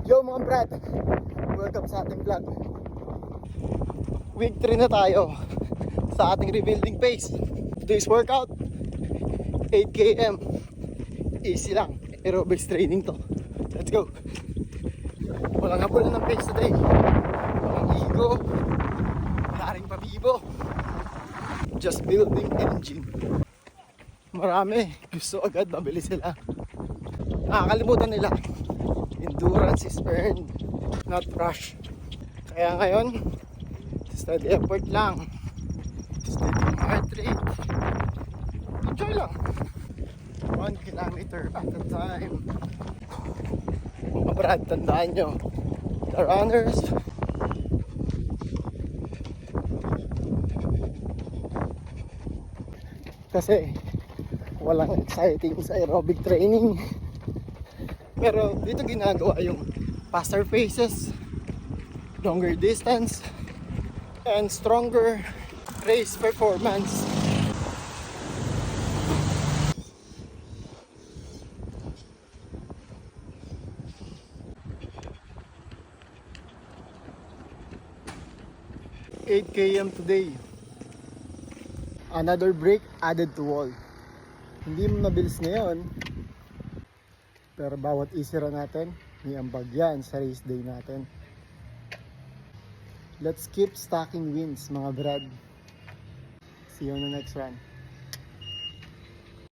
Yo mga brad, welcome sa ating vlog. Week 3 na tayo sa ating rebuilding phase. Today's workout 8 km. Easy lang, aerobics training to. Let's go. Walang habulan ng pace today. Walang ego, wala ring pabibo. Just building engine. Marami gusto agad mabili sila. Nakakalimutan nila, endurance is earned, not rush. Kaya ngayon, steady effort lang, steady heart rate, enjoy lang. 1 kilometer at a time. Mga brad, tandaan nyo, the runners kasi walang exciting sa aerobic training. Pero dito ginagawa yung faster paces, longer distance, and stronger race performance. (8 km today. Another break added to wall. Hindi mo mabilis ngayon, pero bawat easy run natin, may ambag yan sa race day natin. Let's keep stacking wins mga brad. See you on the next run.